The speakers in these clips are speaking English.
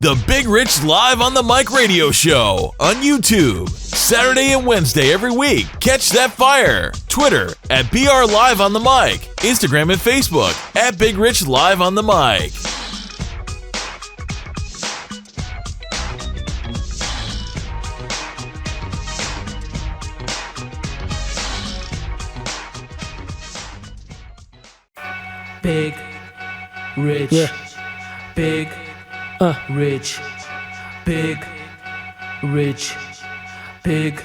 The Big Rich Live on the Mic radio show on YouTube. Saturday and Wednesday every week. Catch that fire. Twitter at BR Live on the Mic. Instagram and Facebook at Big Rich Live on the Mic. Big Rich. Big Rich. Big Rich. Big.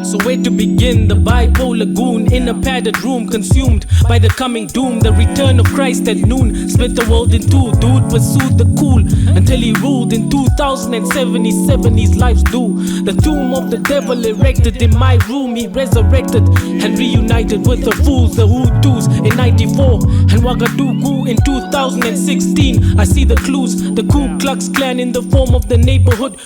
So where to begin? The bipolar goon in a padded room, consumed by the coming doom. The return of Christ at noon split the world in two. Dude pursued the cool until he ruled in 2077. His life's due. The tomb of the devil erected in my room. He resurrected and reunited with the fools, the Hutus in 94 and Ouagadougou in 2016. I see the clues, the Ku Klux Klan in the form of the neighborhood.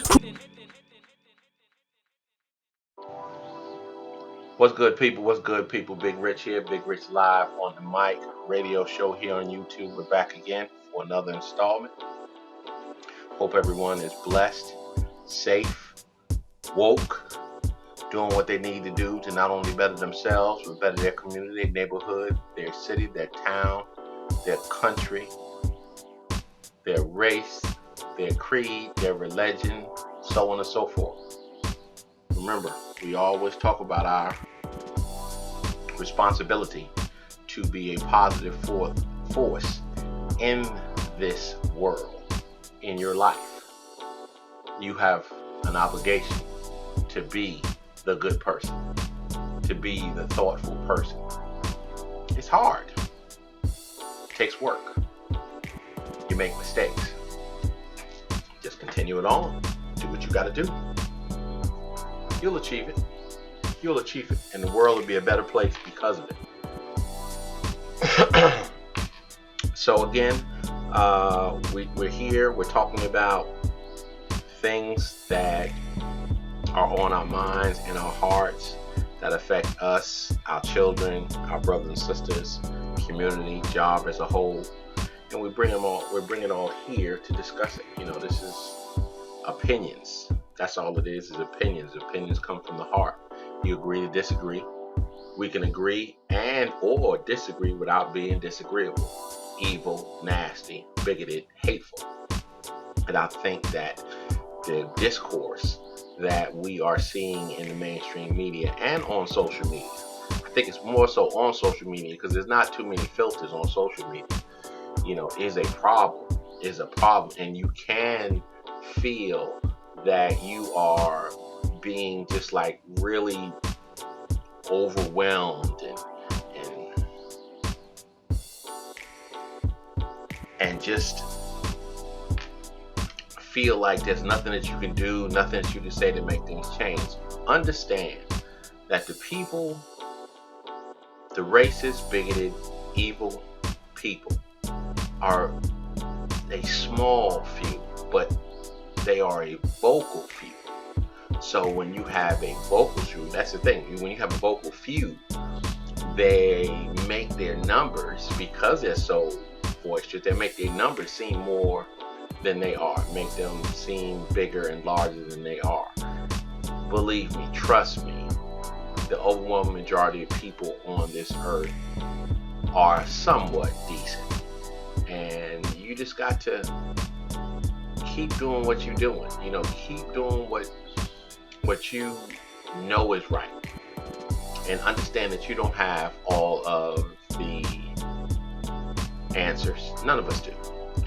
What's good, people? What's good, people? Big Rich here. Big Rich Live on the Mic radio show here on YouTube. We're back again for another installment. Hope everyone is blessed, safe, woke, doing what they need to do to not only better themselves, but better their community, their neighborhood, their city, their town, their country, their race, their creed, their religion, so on and so forth. Remember, we always talk about our responsibility to be a positive force in this world, in your life. You have an obligation to be the good person, to be the thoughtful person. It's hard. It takes work. You make mistakes. Just continue it on. Do what you got to do. You'll achieve it. You'll achieve it. And the world will be a better place because of it. So again, we're here. We're talking about things that are on our minds and our hearts that affect us, our children, our brothers and sisters, community, job as a whole. And we're bringing it all here to discuss it. You know, this is opinions. That's all it is opinions. Opinions come from the heart. You agree to disagree. We can agree and or disagree without being disagreeable, evil, nasty, bigoted, hateful. And I think that the discourse that we are seeing in the mainstream media and on social media, I think it's more so on social media because there's not too many filters on social media, you know, is a problem. And you can feel that you are being just like really overwhelmed and just feel like there's nothing that you can do, nothing that you can say to make things change. Understand that the people, the racist, bigoted, evil people are a small few, but they are a vocal few. So when you have a vocal few, that's the thing. When you have a vocal few, they make their numbers, because they're so boisterous, they make their numbers seem more than they are, make them seem bigger and larger than they are. Believe me, trust me, the overwhelming majority of people on this earth are somewhat decent. And you just got to keep doing what you're doing. You know, keep doing what you know is right. And understand that you don't have all of the answers. None of us do.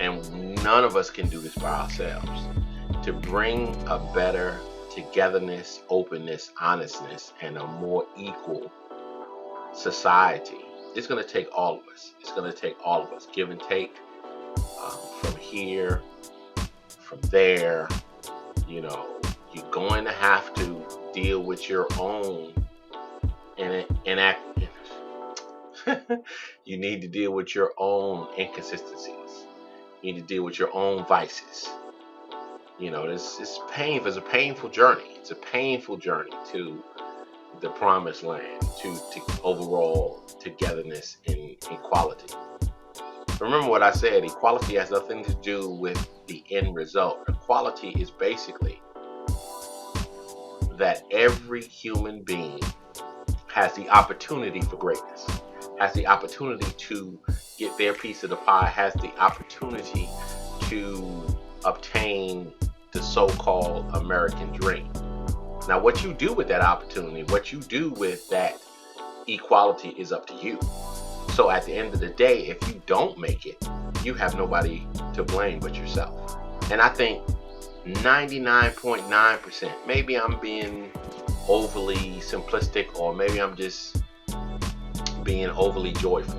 And none of us can do this by ourselves. To bring a better togetherness, openness, honestness, and a more equal society, it's going to take all of us. It's going to take all of us. Give and take from here, from there. You know, you're going to have to deal with your own you need to deal with your own inconsistencies. You need to deal with your own vices. You know, it's painful. It's a painful journey. It's a painful journey to the promised land, to overall togetherness and equality. Remember what I said, equality has nothing to do with the end result. Equality is basically that every human being has the opportunity for greatness, has the opportunity to get their piece of the pie, has the opportunity to obtain the so-called American dream. Now, what you do with that opportunity, what you do with that equality is up to you. So at the end of the day, if you don't make it, you have nobody to blame but yourself. And I think 99.9%, maybe I'm being overly simplistic, or maybe I'm just being overly joyful,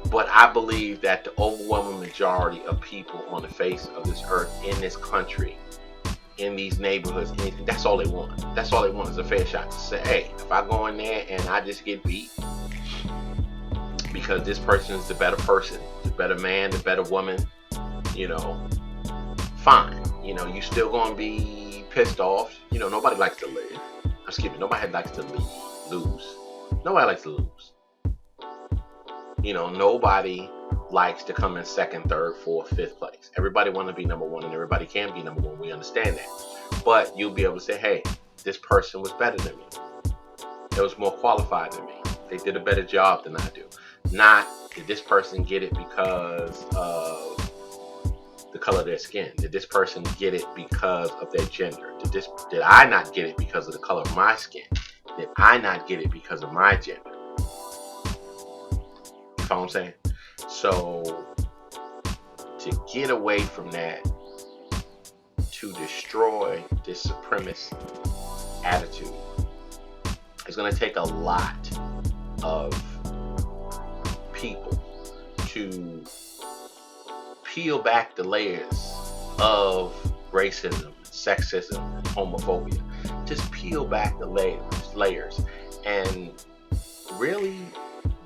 but I believe that the overwhelming majority of people on the face of this earth, in this country, in these neighborhoods, that's all they want. That's all they want is a fair shot to say, hey, if I go in there and I just get beat because this person is the better person, the better man, the better woman, fine. You still gonna be pissed off. Nobody likes to live. Nobody likes to lose. Nobody likes to lose. Nobody likes to come in second, third, fourth, fifth place. Everybody want to be number one, and everybody can be number one. We understand that. But you'll be able to say, hey, this person was better than me. They was more qualified than me. They did a better job than I do. Not, did this person get it because of the color of their skin? Did this person get it because of their gender? Did I not get it because of the color of my skin? Did I not get it because of my gender? You know what I'm saying? So, to get away from that, to destroy this supremacist attitude, it's going to take a lot of people to peel back the layers of racism, sexism, homophobia. Just peel back the layers and really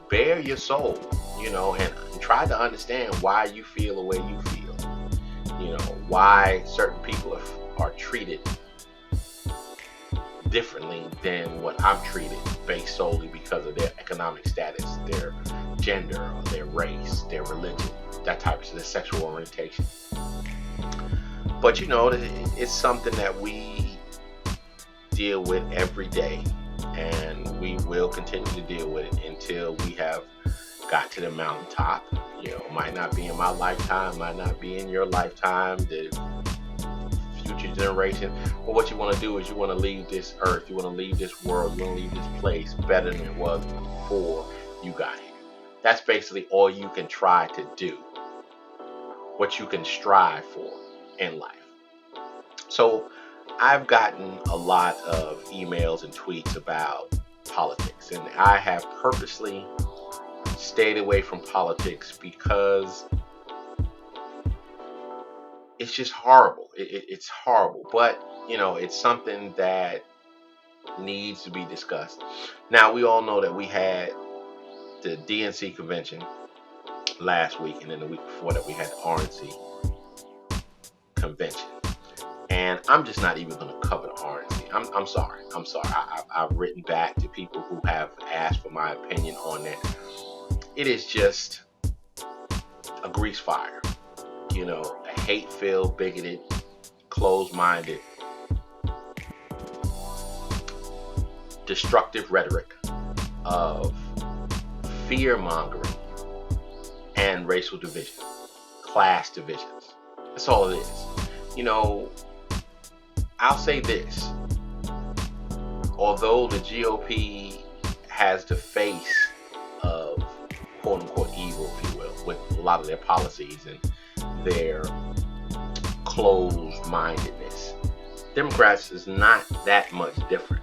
bare your soul, and try to understand why you feel the way you feel. Why certain people are treated differently than what I'm treated, based solely because of their economic status, their gender, or their race, their religion, that type of their sexual orientation. But it's something that we deal with every day, and we will continue to deal with it until we have got to the mountaintop. It might not be in my lifetime, might not be in your lifetime, the future generation. But what you want to do is you want to leave this earth, you want to leave this world, you want to leave this place better than it was before you got here. That's basically all you can try to do, what you can strive for in life. So I've gotten a lot of emails and tweets about politics, and I have purposely stayed away from politics because it's just horrible. It's horrible, but it's something that needs to be discussed. Now, we all know that we had the DNC convention last week, and then the week before that we had the RNC convention. And I'm just not even going to cover the RNC. I'm sorry. I've written back to people who have asked for my opinion on that. It is just a grease fire. A hate-filled, bigoted, closed-minded, destructive rhetoric of fear-mongering and racial division, class divisions. That's all it is. I'll say this. Although the GOP has the face of quote-unquote evil, if you will, with a lot of their policies and their closed-mindedness, Democrats is not that much different.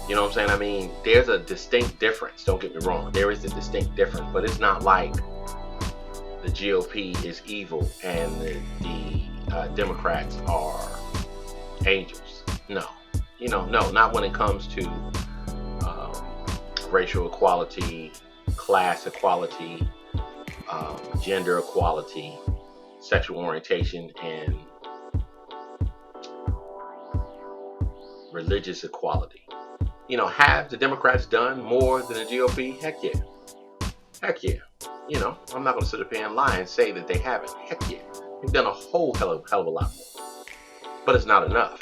You know what I'm saying? There's a distinct difference. Don't get me wrong. There is a distinct difference, but it's not like the GOP is evil and the Democrats are angels. No. No, not when it comes to racial equality, class equality, gender equality, sexual orientation, and religious equality. Have the Democrats done more than the GOP? Heck yeah. I'm not going to sit up here and lie and say that they haven't. Heck yeah. They've done a whole hell of a lot more. But it's not enough.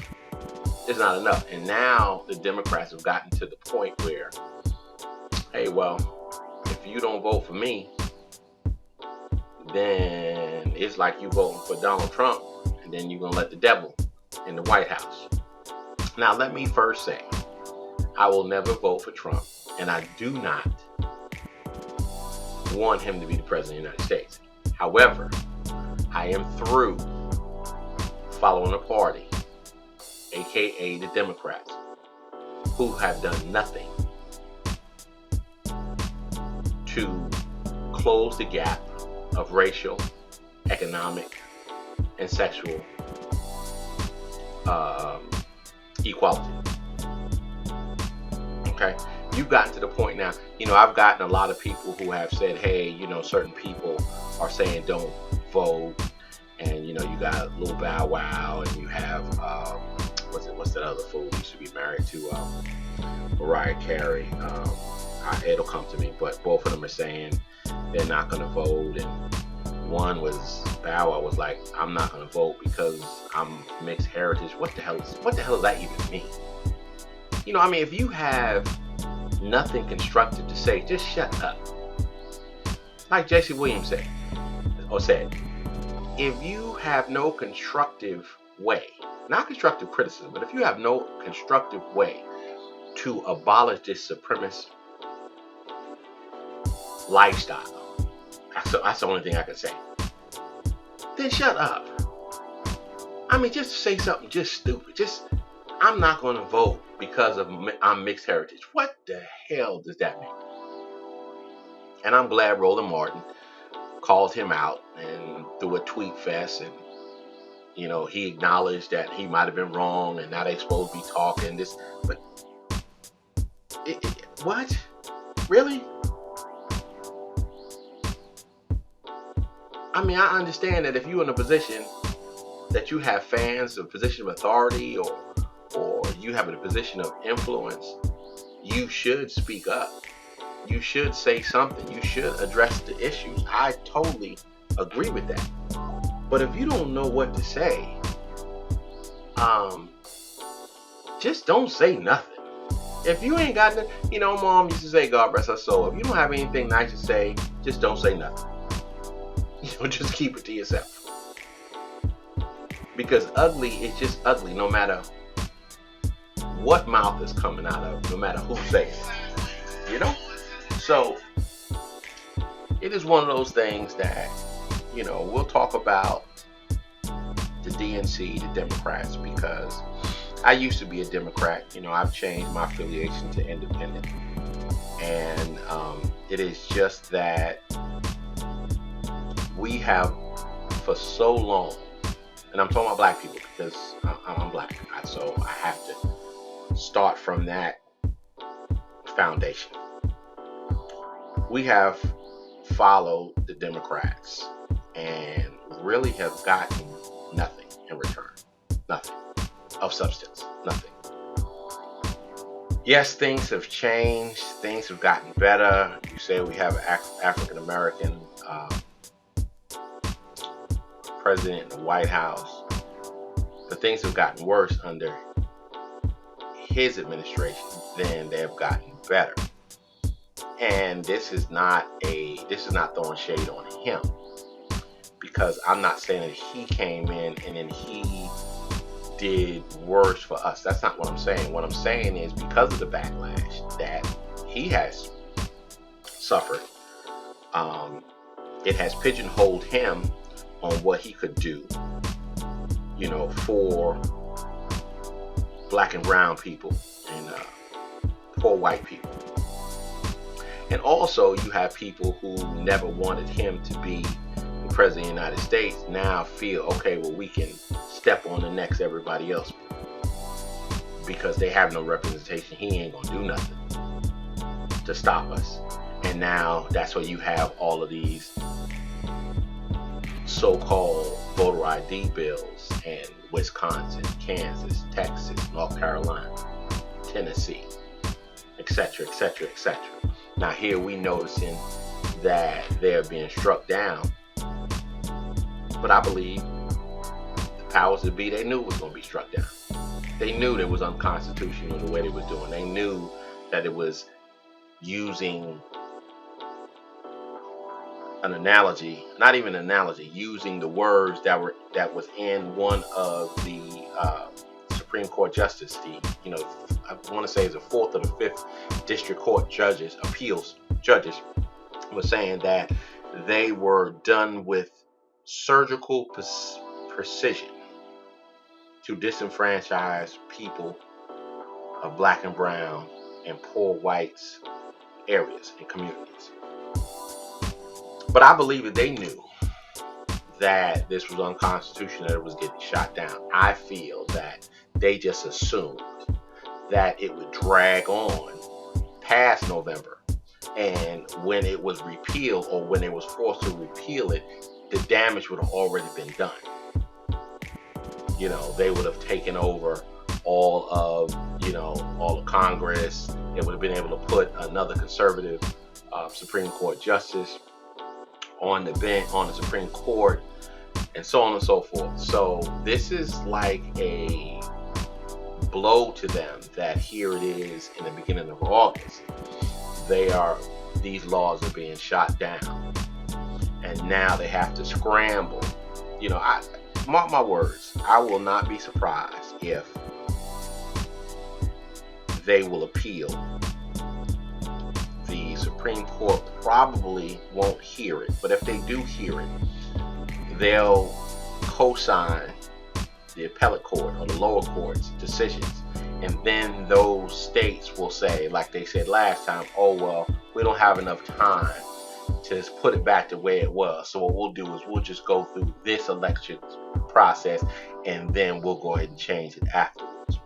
It's not enough. And now the Democrats have gotten to the point where, hey, well, if you don't vote for me, then it's like you voting for Donald Trump, and then you're going to let the devil in the White House. Now, let me first say, I will never vote for Trump, and I do not want him to be the president of the United States. However, I am through following a party, aka the Democrats, who have done nothing to close the gap of racial, economic, and sexual equality. Okay? You've gotten to the point now, I've gotten a lot of people who have said, hey, certain people are saying don't vote, and you got Lil Bow Wow, and you have what's that other fool who used to be married to Mariah Carey. It'll come to me, but both of them are saying they're not going to vote, and one was Bow Wow was like, I'm not going to vote because I'm mixed heritage. What the hell does that even mean? If you have nothing constructive to say, just shut up. Like Jesse Williams said, if you have no constructive way, not constructive criticism, but if you have no constructive way to abolish this supremacist lifestyle, that's the only thing I can say, then shut up. Just say something just stupid. I'm not going to vote because I'm mixed heritage. What the hell does that mean? And I'm glad Roland Martin called him out and threw a tweet fest, and he acknowledged that he might have been wrong, and now they're supposed to be talking this. But what? Really? I understand that if you're in a position that you have fans, a position of authority, or you have a position of influence, you should speak up. You should say something. You should address the issues. I totally agree with that. But if you don't know what to say, just don't say nothing. If you ain't got nothing, Mom used to say, God rest her soul, if you don't have anything nice to say, just don't say nothing. Just keep it to yourself. Because ugly is just ugly, no matter what mouth is coming out of, no matter who says it. So it is one of those things that, we'll talk about the DNC, the Democrats, because I used to be a Democrat. I've changed my affiliation to independent. And it is just that we have for so long, and I'm talking about black people because I'm black, so I have to start from that foundation. We have followed the Democrats and really have gotten nothing in return. Nothing of substance. Nothing. Yes, things have changed. Things have gotten better. You say we have an African American president in the White House, but things have gotten worse under his administration than they have gotten better. And this is not throwing shade on him, because I'm not saying that he came in and then he did worse for us. That's not what I'm saying. What I'm saying is, because of the backlash that he has suffered, it has pigeonholed him on what he could do, for black and brown people and poor white people. And also, you have people who never wanted him to be the president of the United States now feel, okay, well, we can step on the necks of everybody else because they have no representation. He ain't gonna do nothing to stop us. And now that's why you have all of these so-called voter ID bills in Wisconsin, Kansas, Texas, North Carolina, Tennessee, etc., etc., etc. Now here we noticing that they're being struck down. But I believe the powers that be, they knew it was going to be struck down. They knew that it was unconstitutional the way they were doing. They knew that it was using an analogy, not even an analogy, using the words that was in one of the Supreme Court justice, I want to say it's the 4th or the 5th District Court judges, appeals judges, was saying that they were done with surgical precision to disenfranchise people of black and brown and poor whites areas and communities. But I believe that they knew that this was unconstitutional, that it was getting shot down. I feel that they just assumed that it would drag on past November. And when it was repealed, or when they was forced to repeal it, the damage would have already been done. They would have taken over all of Congress. They would have been able to put another conservative Supreme Court justice on the bench, on the Supreme Court, and so on and so forth. So this is like a blow to them that here it is in the beginning of August. These laws are being shot down, and now they have to scramble. Mark my words, I will not be surprised if they will appeal. The Supreme Court probably won't hear it, but if they do hear it, they'll co-sign the appellate court or the lower court's decisions, and then those states will say, like they said last time, oh well, we don't have enough time to put it back the way it was, so what we'll do is we'll just go through this election process and then we'll go ahead and change it afterwards.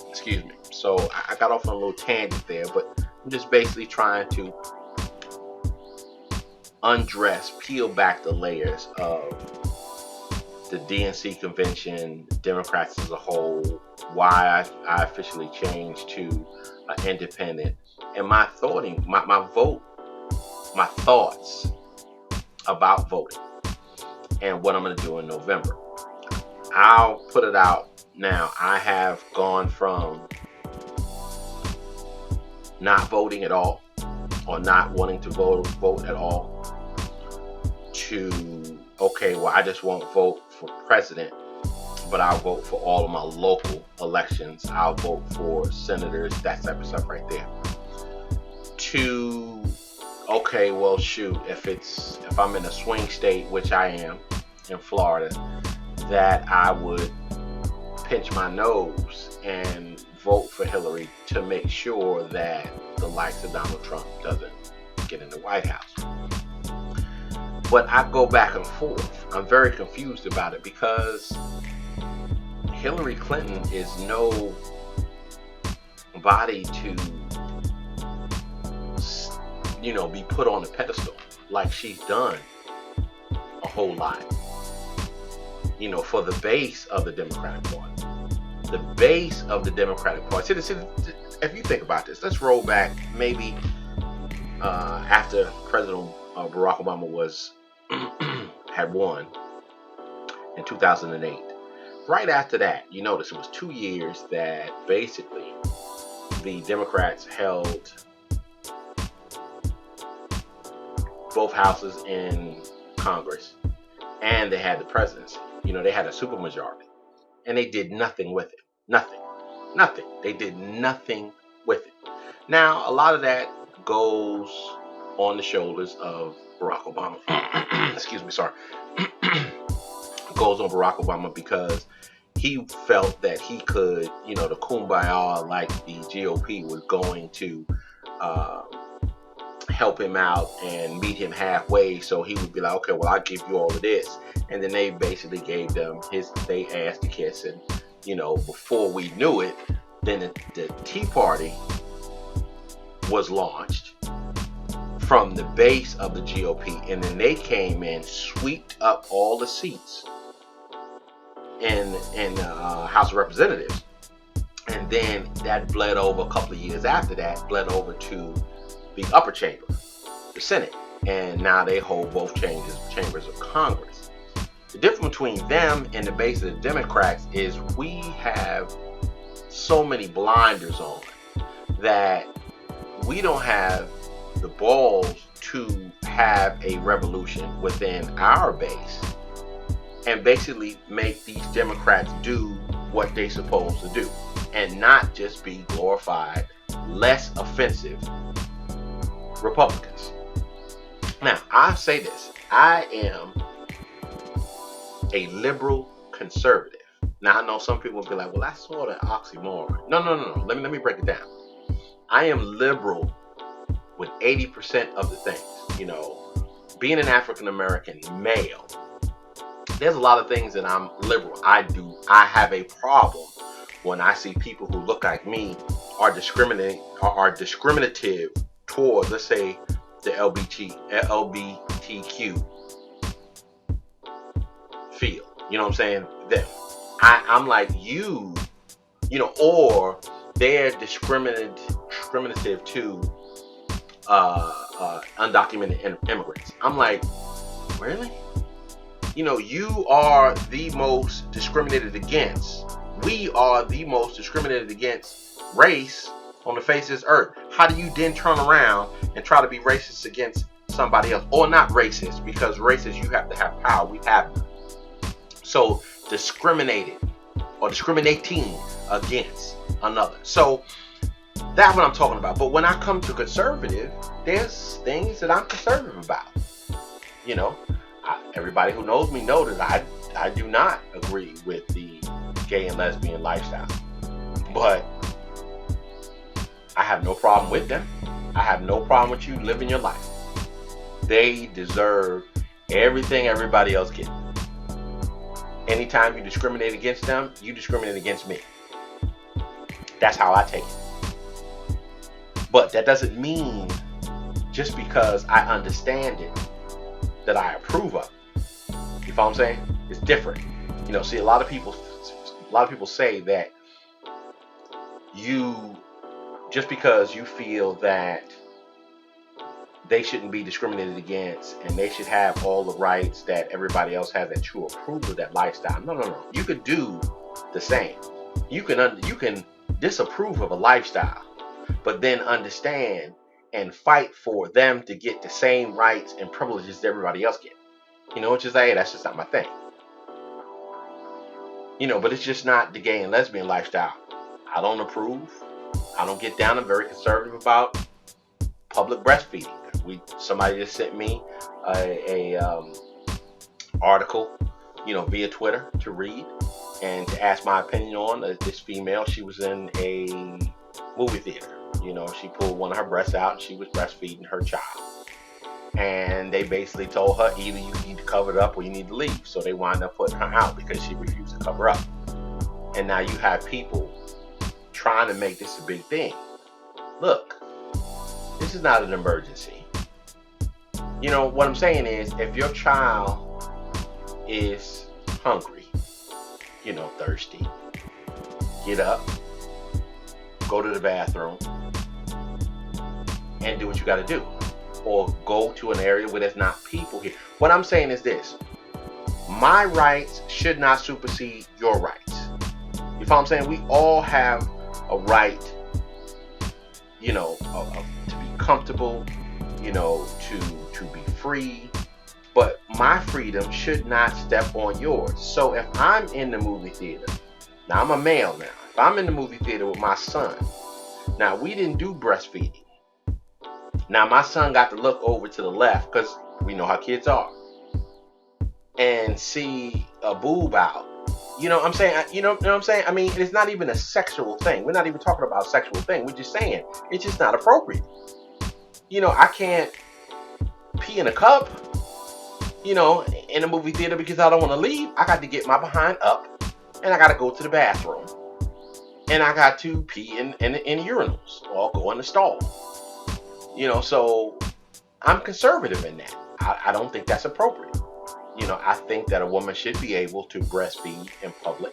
Excuse me. So I got off on a little tangent there, but I'm just basically trying to peel back the layers of the DNC convention, Democrats as a whole, why I officially changed to independent, and my thoughts about voting and what I'm going to do in November. I'll put it out now. I have gone from not voting at all, or not wanting to vote at all, to, okay, well, I just won't vote for president, but I'll vote for all of my local elections. I'll vote for senators, that type of stuff right there. To, okay, well, shoot, if I'm in a swing state, which I am in Florida, that I would pinch my nose and vote for Hillary to make sure that the likes of Donald Trump doesn't get in the White House. But I go back and forth. I'm very confused about it because Hillary Clinton is no body to, be put on a pedestal like she's done a whole lot, for the base of the Democratic Party. The base of the Democratic Party. See, if you think about this, let's roll back maybe after President Barack Obama had won in 2008. Right after that, you notice it was 2 years that basically the Democrats held both houses in Congress, and they had the presidency. They had a supermajority, and they did nothing with it. Nothing. They did nothing with it. Now, a lot of that goes on the shoulders of Barack Obama. Excuse me, sorry. Goes on Barack Obama because he felt that he could, the kumbaya, like the GOP was going to help him out and meet him halfway. So he would be like, okay, well, I'll give you all of this. And then they basically gave them they asked to kiss. And, before we knew it, then the Tea Party was launched from the base of the GOP. And then they came in, swept up all the seats in House of Representatives. And then that bled over a couple of years after that, bled over to the upper chamber, the Senate, and now they hold both chambers of Congress. The difference between them and the base of the Democrats is we have so many blinders on that we don't have the balls to have a revolution within our base and basically make these Democrats do what they're supposed to do and not just be glorified, less offensive Republicans. Now, I say this. I am a liberal conservative. Now, I know some people will be like, well, that's sort of oxymoron. No. Let me break it down. I am liberal with 80% of the things. You know, being an African American male, there's a lot of things that I'm liberal. I have a problem when I see people who look like me are discriminative towards, let's say, the LGBTQ field. You know what I'm saying? Them. I'm like you know, or they're discriminative to undocumented immigrants. I'm like, really? You know, you are the most discriminated against. We are the most discriminated against race on the face of this earth. How do you then turn around and try to be racist against somebody else? Or not racist, because racist, you have to have power. We have none. So discriminating against another. So that's what I'm talking about. But when I come to conservative, there's things that I'm conservative about. You know, everybody who knows me knows that I do not agree with the gay and lesbian lifestyle. But I have no problem with them. I have no problem with you living your life. They deserve everything everybody else gets. Anytime you discriminate against them, you discriminate against me. That's how I take it. But that doesn't mean just because I understand it that I approve of it. You follow what I'm saying? It's different. You know, see, a lot of people say that you, just because you feel that they shouldn't be discriminated against and they should have all the rights that everybody else has, that you approve of that lifestyle. No. You could do the same. You can disapprove of a lifestyle, but then understand and fight for them to get the same rights and privileges that everybody else gets. You know, it's just like, hey, that's just not my thing. You know, but it's just not the gay and lesbian lifestyle. I don't approve. I don't get down. I'm very conservative about public breastfeeding. Somebody just sent me a article, you know, via Twitter to read and to ask my opinion on this female. She was in a movie theater. You know, she pulled one of her breasts out and she was breastfeeding her child. And they basically told her, either you need to cover it up or you need to leave. So they wound up putting her out because she refused to cover up. And now you have people trying to make this a big thing. Look, this is not an emergency. You know, what I'm saying is, if your child is hungry, you know, thirsty, get up, go to the bathroom, and do what you got to do. Or go to an area where there's not people here. What I'm saying is this. My rights should not supersede your rights. You follow what I'm saying? We all have a right, you know, to be comfortable, you know, to be free. But my freedom should not step on yours. So if I'm in the movie theater, now I'm a male now. If I'm in the movie theater with my son, now we didn't do breastfeeding. Now my son got to look over to the left, because we know how kids are, and see a boob out. You know what I'm saying? You know what I'm saying? I mean, it's not even a sexual thing. We're not even talking about a sexual thing. We're just saying it's just not appropriate. You know, I can't pee in a cup, you know, in a movie theater because I don't want to leave. I got to get my behind up and I got to go to the bathroom and I got to pee in urinals or go in the stall. You know, so I'm conservative in that. I don't think that's appropriate. I think that a woman should be able to breastfeed in public.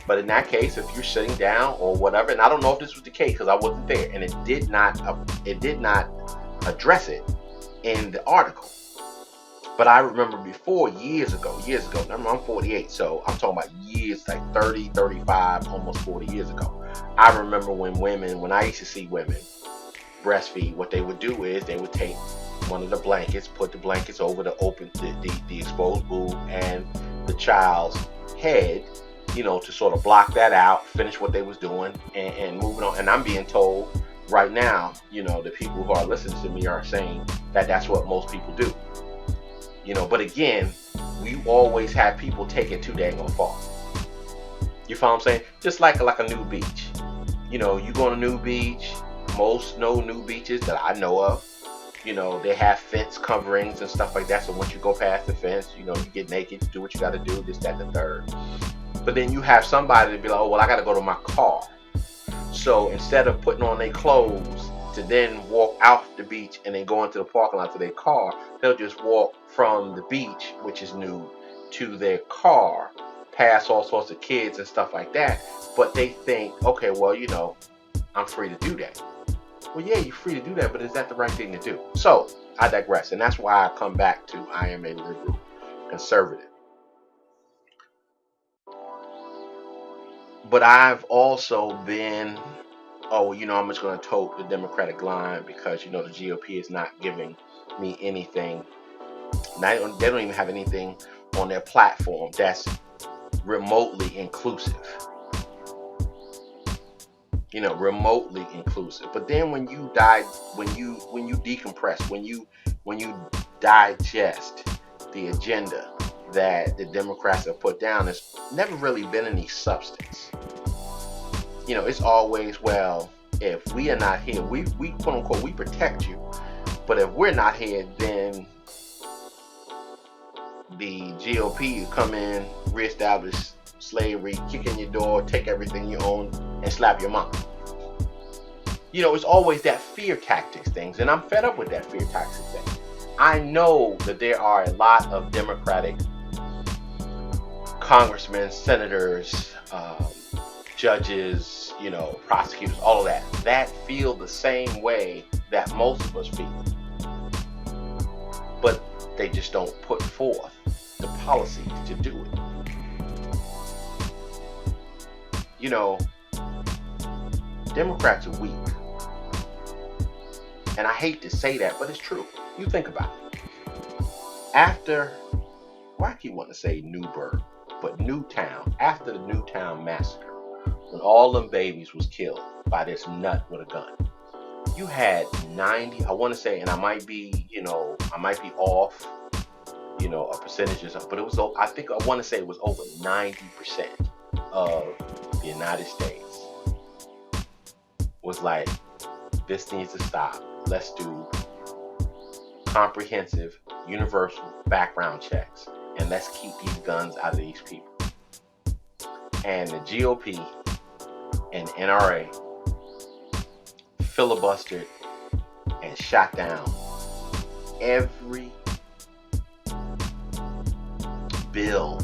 But in that case, if you're sitting down or whatever, and I don't know if this was the case because I wasn't there, and it did not address it in the article. But I remember before, years ago. Remember, I'm 48, so I'm talking about years, like 30, 35, almost 40 years ago. I remember when I used to see women breastfeed, what they would do is they would take one of the blankets, put the blankets over the exposed boob and the child's head, to sort of block that out, finish what they was doing, and moving on. And I'm being told right now, the people who are listening to me are saying that that's what most people do. But again, we always have people take it too dang far. You follow what I'm saying? Just like a new beach. You go on a new beach. Most new beaches that I know of, they have fence coverings and stuff like that. So once you go past the fence, you get naked, you do what you got to do, this, that, and the third. But then you have somebody to be like, oh, well, I got to go to my car. So instead of putting on their clothes to then walk out the beach and then go into the parking lot to their car, they'll just walk from the beach, which is nude, to their car, past all sorts of kids and stuff like that. But they think, okay, well, I'm free to do that. Well, yeah, you're free to do that, but is that the right thing to do? So I digress, and that's why I come back to I am a liberal conservative. But I've also been, I'm just going to tote the Democratic line because, the GOP is not giving me anything. They don't even have anything on their platform that's remotely inclusive. Remotely inclusive. But then when you decompress, when you digest the agenda that the Democrats have put down, there's never really been any substance. It's always, well, if we are not here, we quote unquote, we protect you. But if we're not here, then the GOP will come in, reestablish slavery, kick in your door, take everything you own, and slap your mom. It's always that fear tactics things, and I'm fed up with that fear tactics thing. I know that there are a lot of Democratic congressmen, senators, judges, prosecutors, all of that feel the same way that most of us feel. But they just don't put forth the policies to do it. Democrats are weak. And I hate to say that, but it's true. You think about it. I keep wanting to say Newburgh, but Newtown, after the Newtown massacre, when all them babies was killed by this nut with a gun, you had 90, I want to say, and I might be off, a percentage or something, but it was, I want to say it was over 90% of the United States was like, this needs to stop. Let's do comprehensive, universal background checks, and let's keep these guns out of these people. And the GOP and NRA filibustered and shot down every bill,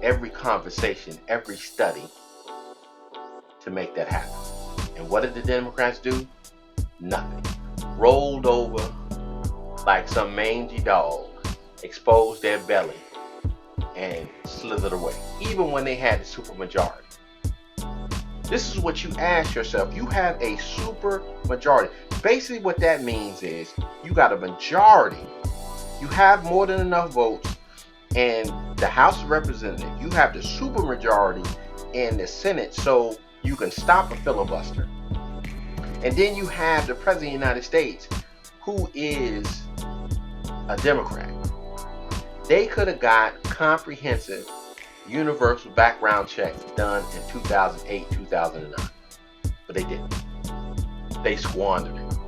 every conversation, every study to make that happen. And what did the Democrats do? Nothing. Rolled over like some mangy dog, exposed their belly, and slithered away, even when they had the supermajority. This is what you ask yourself. You have a super majority. Basically what that means is you got a majority. You have more than enough votes in the House of Representatives. You have the super majority in the Senate, so you can stop a filibuster. And then you have the President of the United States, who is a Democrat. They could have got comprehensive, universal background checks done in 2008, 2009. But they didn't. They squandered it.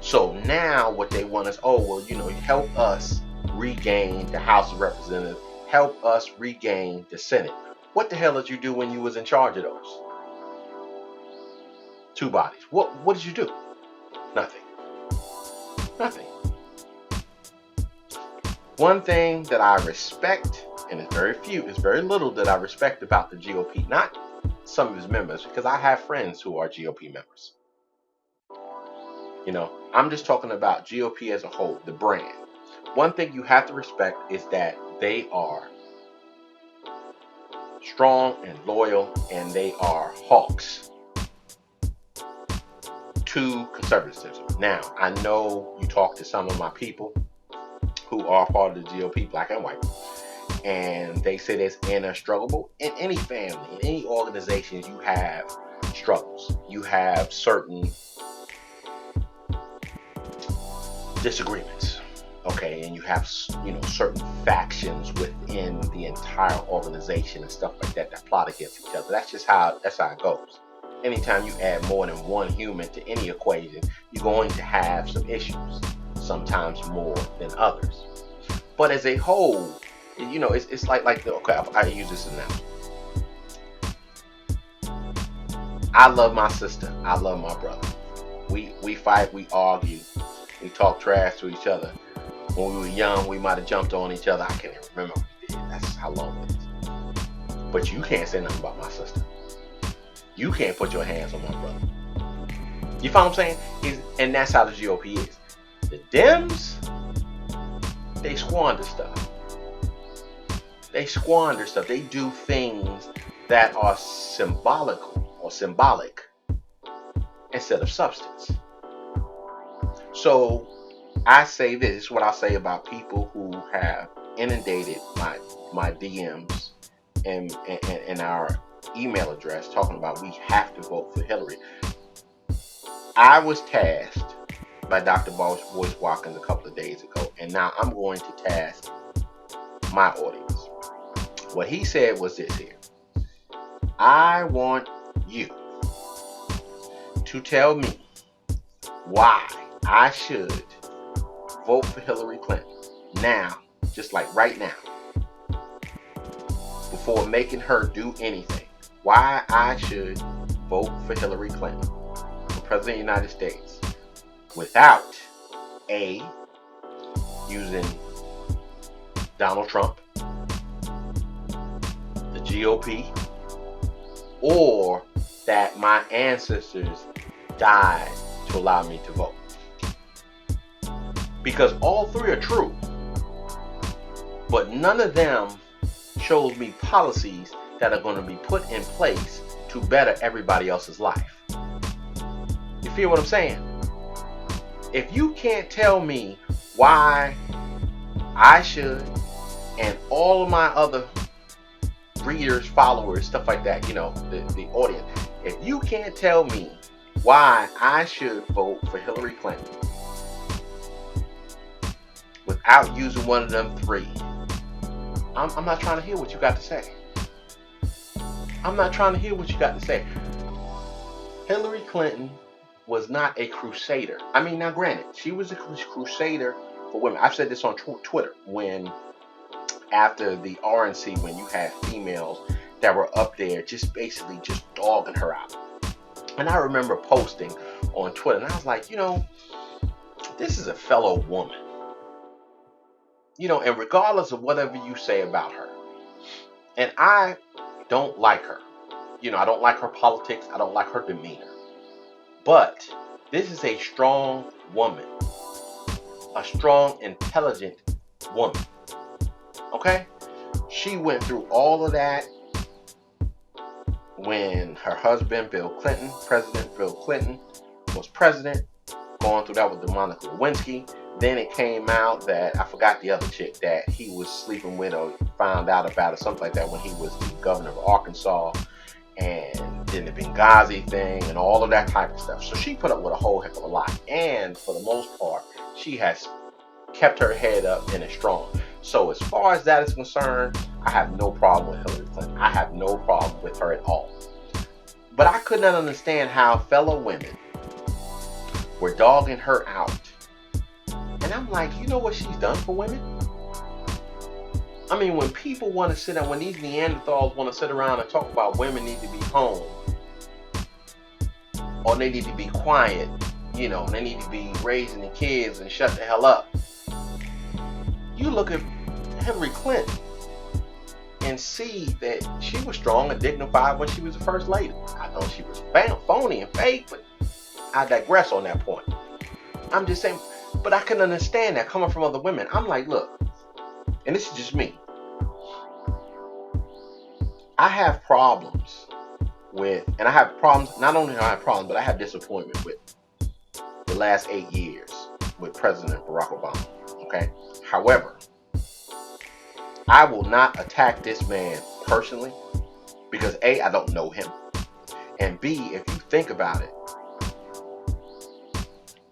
So now what they want is, help us regain the House of Representatives. Help us regain the Senate. What the hell did you do when you was in charge of those two bodies? What did you do? Nothing. One thing that I respect, and it's very little that I respect about the GOP, not some of his members, because I have friends who are GOP members. I'm just talking about GOP as a whole, the brand. One thing you have to respect is that they are strong and loyal, and they are hawks to conservatism. Now, I know you talk to some of my people who are part of the GOP, black and white, and they say there's inner struggle. In any family, in any organization, you have struggles. You have certain disagreements, okay, and you have certain factions within the entire organization and stuff like that plot against each other. That's how it goes. Anytime you add more than one human to any equation, you're going to have some issues, sometimes more than others. But as a whole, it's like I use this analogy. I love my sister. I love my brother. We fight. We argue. We talk trash to each other. When we were young, we might have jumped on each other. I can't even remember what we did. That's how long it is. But you can't say nothing about my sister. You can't put your hands on my brother. You follow what I'm saying? And that's how the GOP is. The Dems, they squander stuff. They do things that are symbolic instead of substance. So I say this is what I say about people who have inundated my DMs and our email address talking about we have to vote for Hillary. I was tasked by Dr. Boyce Watkins a couple of days ago, and now I'm going to task my audience. What he said was this here. I want you to tell me why I should vote for Hillary Clinton now, just like right now, before making her do anything. Why I should vote for Hillary Clinton for President of the United States without A, using Donald Trump, the GOP, or that my ancestors died to allow me to vote. Because all three are true, but none of them shows me policies that are going to be put in place to better everybody else's life. You feel what I'm saying? If you can't tell me why I should, and all of my other readers, followers, stuff like that, the audience, if you can't tell me why I should vote for Hillary Clinton without using one of them three, I'm not trying to hear what you got to say. I'm not trying to hear what you got to say. Hillary Clinton was not a crusader. I mean, now granted, she was a crusader for women. I've said this on Twitter after the RNC, when you had females that were up there just basically just dogging her out. And I remember posting on Twitter, and I was like, this is a fellow woman. And regardless of whatever you say about her, and I don't like her. I don't like her politics. I don't like her demeanor. But this is a strong woman. A strong, intelligent woman. Okay? She went through all of that when her husband, President Bill Clinton, was president, going through that with Monica Lewinsky. Then it came out that, I forgot the other chick that he was sleeping with or found out about, or something like that, when he was the governor of Arkansas, and then the Benghazi thing and all of that type of stuff. So she put up with a whole heck of a lot. And for the most part, she has kept her head up and is strong. So as far as that is concerned, I have no problem with Hillary Clinton. I have no problem with her at all. But I could not understand how fellow women were dogging her out. And I'm like, you know what she's done for women? I mean, when people want to sit down, when these Neanderthals want to sit around and talk about women need to be home, or they need to be quiet, they need to be raising the kids and shut the hell up. you look at Hillary Clinton and see that she was strong and dignified when she was the first lady. I know she was phony and fake, but I digress on that point. I'm just saying, but I can understand that coming from other women. I'm like, look, and this is just me. I have problems with, and I have problems, not only do I have problems, but I have disappointment with the last 8 years with President Barack Obama. Okay? However, I will not attack this man personally because A, I don't know him. And B, if you think about it,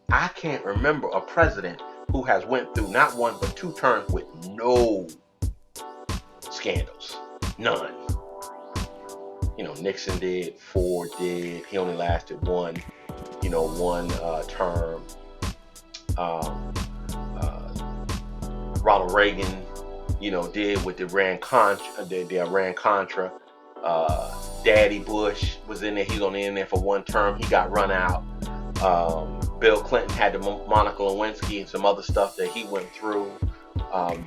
I can't remember a president who has went through not one but 2 terms with no scandals. None. You know, Nixon did, Ford did. He only lasted one term. Ronald Reagan, did with the Iran-Contra. Daddy Bush was in there. He was only in there for 1 term. He got run out. Bill Clinton had the Monica Lewinsky and some other stuff that he went through.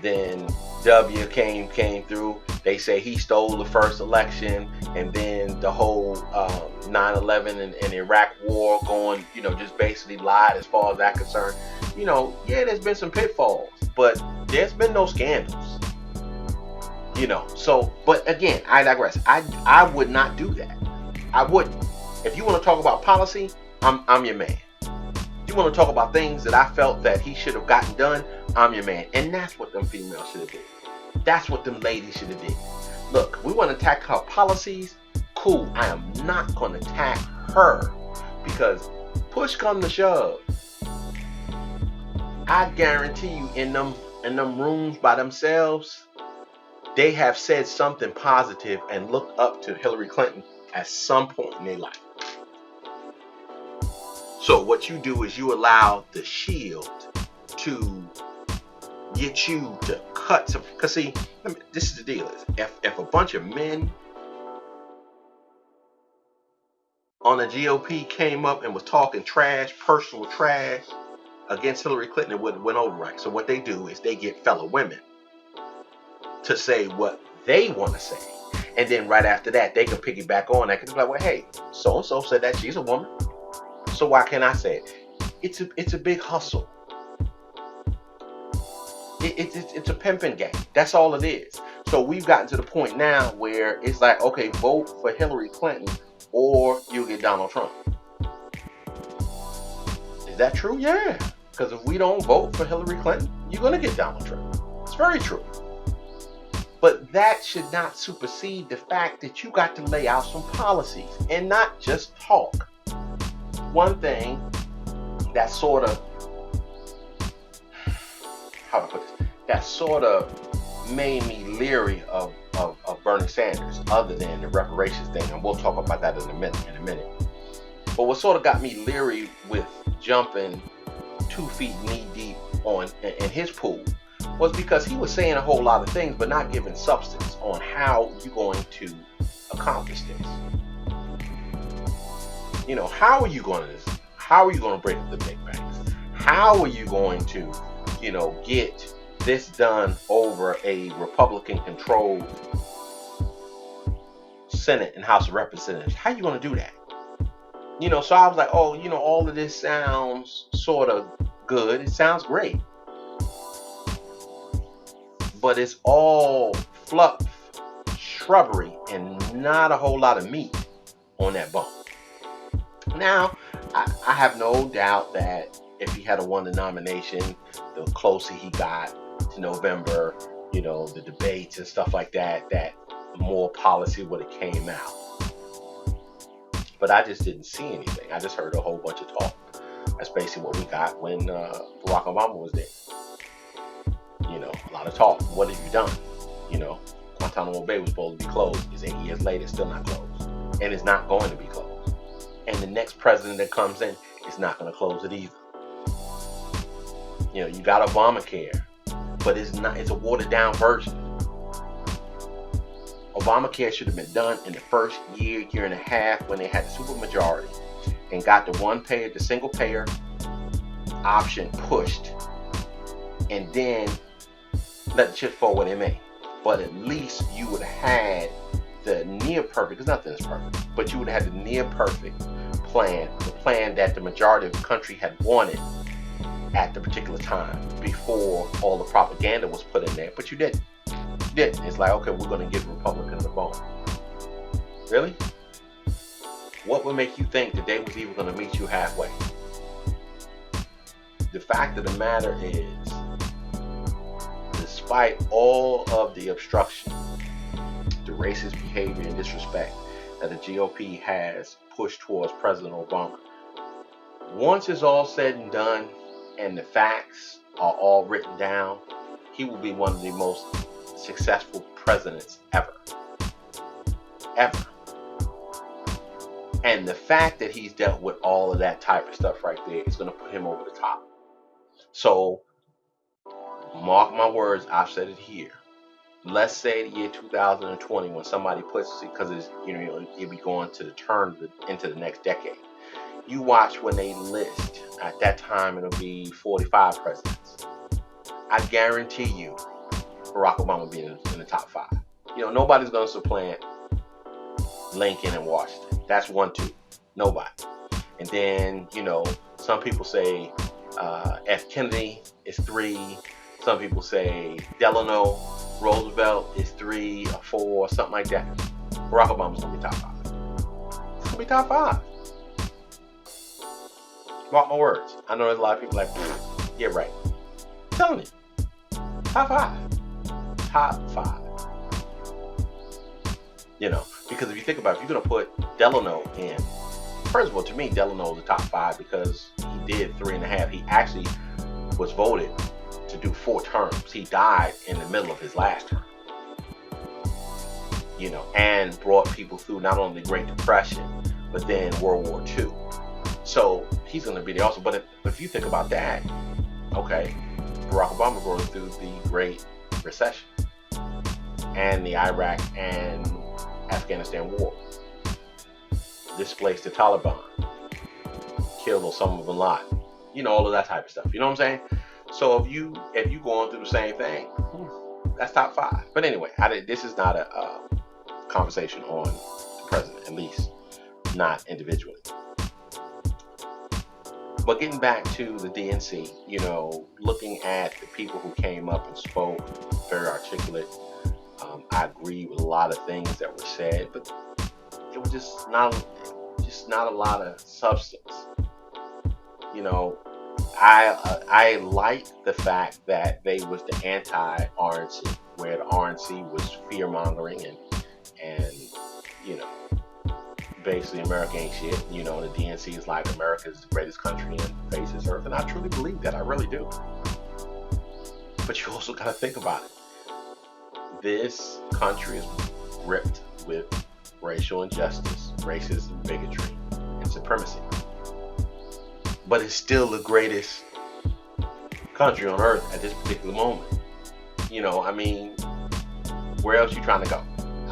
Then W came through. They say he stole the first election, and then the whole 9/11 and Iraq war going, just basically lied as far as that concerned. There's been some pitfalls, but there's been no scandals. So, but again, I digress. I would not do that. I wouldn't. If you want to talk about policy, I'm your man. If you want to talk about things that I felt that he should have gotten done, I'm your man. And that's what them females should have did. That's what them ladies should have did. Look, we want to attack her policies. Cool. I am not going to attack her because push come to shove. I guarantee you in them rooms by themselves, they have said something positive and looked up to Hillary Clinton at some point in their life. So what you do is you allow the shield to get you to cut some. Because see, this is the deal. If a bunch of men on the GOP came up and was talking trash, personal trash, against Hillary Clinton, it wouldn't went over right. So what they do is they get fellow women to say what they want to say. And then right after that, they can piggyback on that. Because they're like, well, hey, so-and-so said that she's a woman. So why can't I say it? It's a big hustle. It's a pimping game. That's all it is. So we've gotten to the point now where it's like, okay, vote for Hillary Clinton or you get Donald Trump. Is that true? Yeah. Because if we don't vote for Hillary Clinton, you're going to get Donald Trump. It's very true. But that should not supersede the fact that you got to lay out some policies and not just talk. One thing that sort of, how to put this, that sort of made me leery of Bernie Sanders, other than the reparations thing, and we'll talk about that in a minute. But what sort of got me leery with jumping 2 feet knee deep in his pool was because he was saying a whole lot of things, but not giving substance on how you're going to accomplish this. How are you going to break up the big banks? How are you going to, get this done over a Republican-controlled Senate and House of Representatives? How are you going to do that? So I was like, oh, all of this sounds sort of good. It sounds great. But it's all fluff, shrubbery, and not a whole lot of meat on that bone. Now, I have no doubt that if he had won the nomination, the closer he got to November, the debates and stuff like that, that more policy would have came out. But I just didn't see anything. I just heard a whole bunch of talk. That's basically what we got when Barack Obama was there. A lot of talk. What have you done? Guantanamo Bay was supposed to be closed. It's 8 years later, it's still not closed. And it's not going to be closed. And the next president that comes in is not going to close it either. You got Obamacare, but it's a watered down version. Obamacare should have been done in the first year and a half when they had the supermajority and got the single payer option pushed. And then let the chips fall where they may. But at least you would have had the near perfect, because nothing is perfect, but you would have had the near perfect plan, the plan that the majority of the country had wanted at the particular time before all the propaganda was put in there. But you didn't. You didn't. It's like, okay, we're going to give Republicans a bone. Really? What would make you think that they was even going to meet you halfway? The fact of the matter is, despite all of the obstruction, the racist behavior and disrespect that the GOP has pushed towards President Obama, once it's all said and done and the facts are all written down, he will be one of the most successful presidents ever. Ever. And the fact that he's dealt with all of that type of stuff right there is going to put him over the top. So, mark my words, I've said it here. Let's say the year 2020, when somebody puts it, because it's, it'll be going to the turn into the next decade. You watch when they list, at that time it'll be 45 presidents. I guarantee you, Barack Obama will be in the top 5. Nobody's going to supplant Lincoln and Washington. That's 1, 2. Nobody. And then, some people say F. Kennedy is 3. Some people say Delano Roosevelt is 3 or 4, something like that. Barack Obama's going to be top 5. It's going to be top 5. Mark my words. I know there's a lot of people like, yeah, right. I'm telling you. Top 5. Top 5. Because if you think about it, if you're going to put Delano in, first of all, to me, Delano is the top 5 because he did 3.5. He actually was voted to do 4 terms. He died in the middle of his last term. And brought people through not only the Great Depression, but then World War II. So he's going to be there also. But if you think about that, okay, Barack Obama brought us through the Great Recession and the Iraq and Afghanistan war, displaced the Taliban, killed Osama bin Laden, all of that type of stuff. You know what I'm saying? So if you going through the same thing, that's top 5. But anyway, this is not a conversation on the president, at least not individually. But getting back to the DNC, looking at the people who came up and spoke, very articulate. I agree with a lot of things that were said, but it was just not a lot of substance. I like the fact that they was the anti-RNC, where the RNC was fear-mongering and basically America ain't shit. The DNC is like America is the greatest country on the face of this earth, and I truly believe that. I really do. But you also got to think about it. This country is ripped with racial injustice, racism, bigotry, and supremacy. But it's still the greatest country on earth at this particular moment. Where else you trying to go?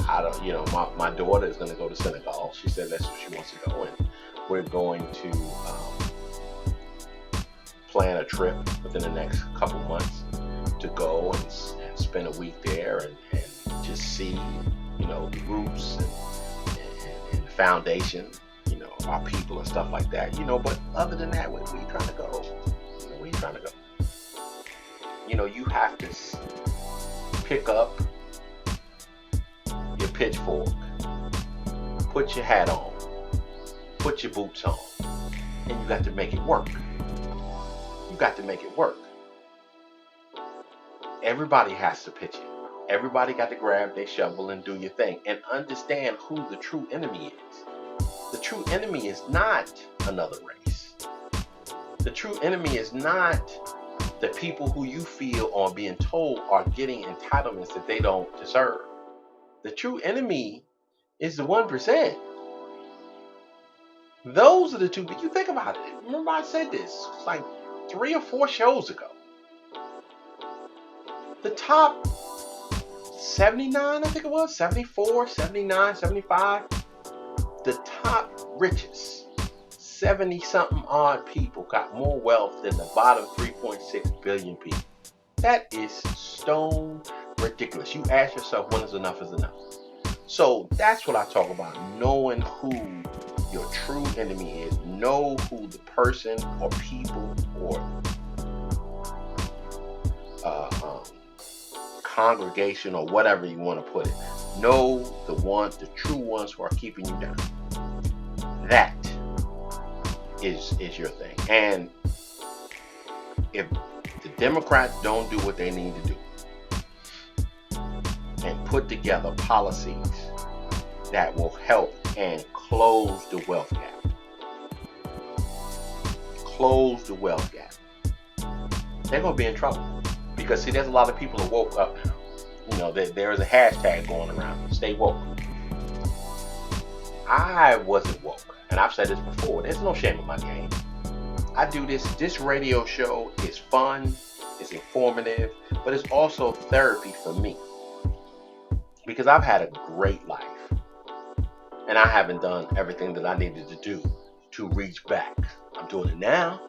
I don't, my daughter is going to go to Senegal. She said that's where she wants to go, and we're going to plan a trip within the next couple months to go and spend a week there and just see, the roots and the foundation, of our people and stuff like that, but other than that, where you trying to go? Where you trying to go? You have to pick up your pitchfork, put your hat on, put your boots on, and you got to make it work. You got to make it work. Everybody has to pitch it. Everybody got to grab their shovel and do your thing and understand who the true enemy is. The true enemy is not another race. The true enemy is not the people who you feel are being told are getting entitlements that they don't deserve. The true enemy is the 1%. Those are the two. But you think about it. Remember I said this like 3 or 4 shows ago. The top 79, I think it was, 74, 79, 75, the top richest 70-something odd people got more wealth than the bottom 3.6 billion people. That is stone ridiculous. You ask yourself, when is enough is enough? So that's what I talk about, knowing who your true enemy is. Know who the person or people or congregation or whatever you want to put it. Know the true ones who are keeping you down. That is your thing. And if the Democrats don't do what they need to do and put together policies that will help and close the wealth gap, they're going to be in trouble. Because, see, there's a lot of people who woke up now. You know, there is a hashtag going around, stay woke. I wasn't woke. And I've said this before. There's no shame in my game. I do this. This radio show is fun. It's informative. But it's also therapy for me. Because I've had a great life. And I haven't done everything that I needed to do to reach back. I'm doing it now.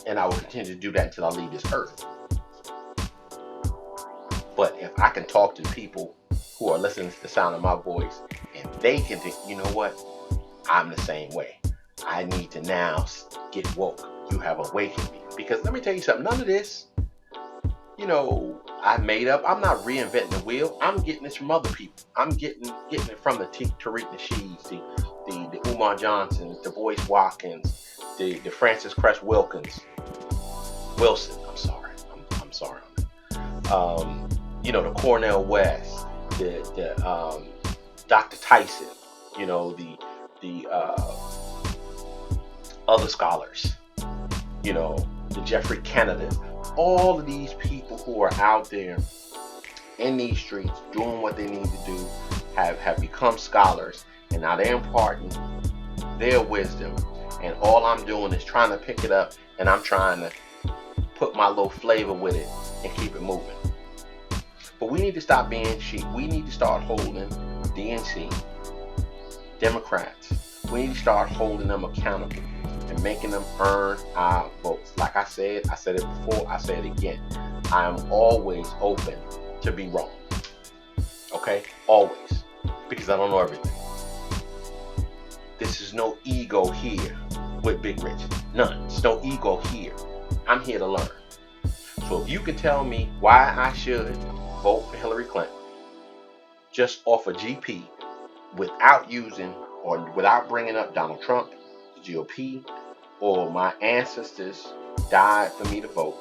And I will continue to do that until I leave this earth. But if I can talk to people who are listening to the sound of my voice, and they can think, you know what? I'm the same way. I need to now get woke. You have awakened me. Because let me tell you something. None of this, you know, I made up. I'm not reinventing the wheel. I'm getting this from other people. I'm getting it from the Tariq Nasheeds, the Umar Johnsons, the Boyce Watkins, the Francis Cress Wilson. I'm sorry. You know, the Cornell West, the Dr. Tyson, you know, the other scholars, you know, the Jeffrey Kennedys, all of these people who are out there in these streets doing what they need to do have become scholars, and now they're imparting their wisdom, and all I'm doing is trying to pick it up, and I'm trying to put my little flavor with it and keep it moving. But we need to stop being sheep. We need to start holding DNC, Democrats. We need to start holding them accountable and making them earn our votes. Like I said it before, I say it again. I am always open to be wrong. Okay? Always. Because I don't know everything. This is no ego here with Big Rich. None. There's no ego here. I'm here to learn. So if you can tell me why I should vote for Hillary Clinton just off of GP without using or without bringing up Donald Trump, the GOP, or my ancestors died for me to vote,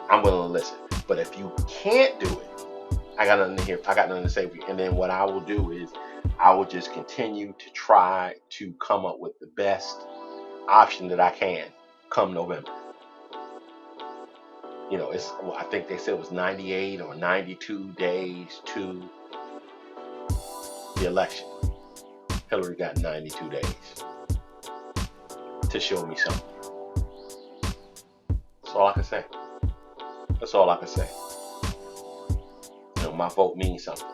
I'm willing to listen. But if you can't do it, I got nothing to hear. I got nothing to say for you. And then what I will do is I will just continue to try to come up with the best option that I can come November. You know, I think they said it was 98 or 92 days to the election. Hillary got 92 days to show me something. That's all I can say. That's all I can say. You know, my vote means something.